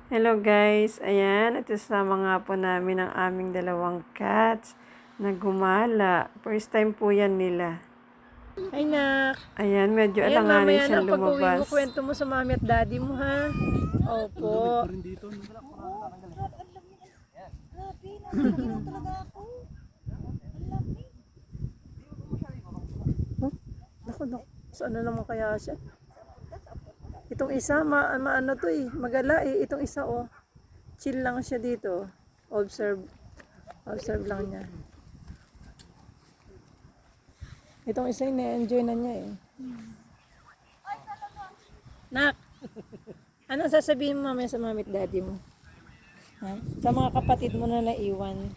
Hello guys, ayan, ito sama nga po namin ang aming dalawang cats na gumala. First time po yan nila. Ay, nak. Ayan, medyo Ayan, alanganin mamaya siyang na pag-uwi mo, lumabas. kwento mo sa mami at daddy mo, ha? Opo. Naku. Saan na naman kaya siya? Itong isa, maano to eh, magala eh. Itong isa, oh. Chill lang siya dito. Observe. Observe lang niya. Itong isa, na-enjoy na niya eh. Nak, anong sasabihin mo mamaya sa mami at daddy mo? Ha? Sa mga kapatid mo na naiwan.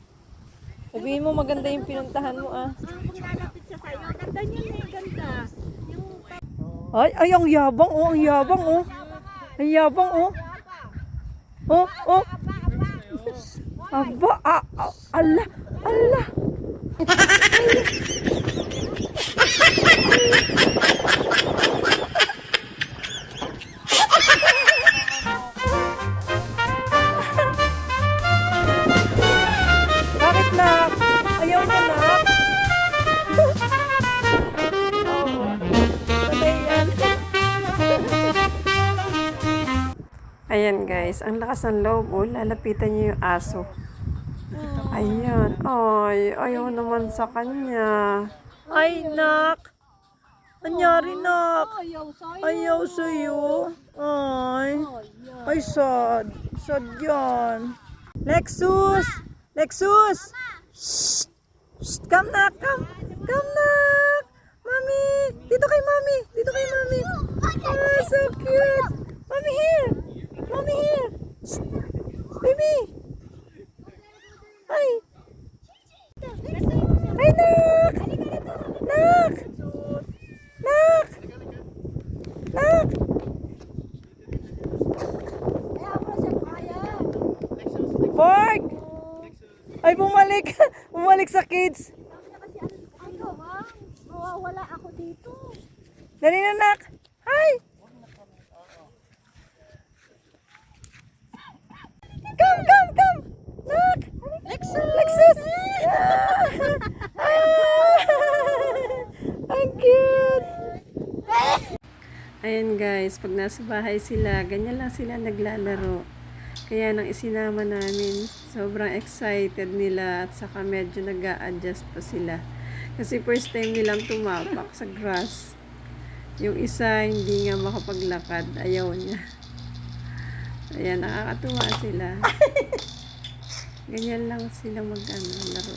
Sabihin mo maganda yung pinuntahan mo, ah. Lalapit siya sa'yo. Ganda niya na yung ganda. Ay, ang yabang, oh, ang yabang, oh. Ang yabang, oh. Oh, oh. Aba, ala, ala. Bakit, nak? Ayaw mo, nak? Oo. Patay yan. Ayan guys, ang lakas ng loob, oh, lalapitan niyo yung aso. Ayan, ay, ayaw naman sa kanya. Ay, nak. Anyari, nak. Ayaw sa'yo. Ayaw sa'yo. Ay, sad. Sad yan. Lexus! Lexus! Shh! Shh! Come, nak. Come. Come, nak. Mami. Dito kay mami. Dito kay mami. Ah, so cute. Mami here. Mami here. Shh. Baby. Ay. Ay, nak. Nak. Nak. Nak. Borg! Ay, bumalik! Bumalik sa kids! Mawawala ako dito. Dali na, nak! Hi! Come, come, come! Nak! Lexus! Lexus! Ang cute! Ayan guys, pag nasa bahay sila, ganyan lang sila naglalaro. Kaya nang isinama namin, sobrang excited nila at saka medyo nag-a-adjust pa sila. Kasi first time nilang tumapak sa grass. Yung isa hindi nga makapaglakad, ayaw niya. Ayan, nakakatuwa sila. Ganyan lang sila laro.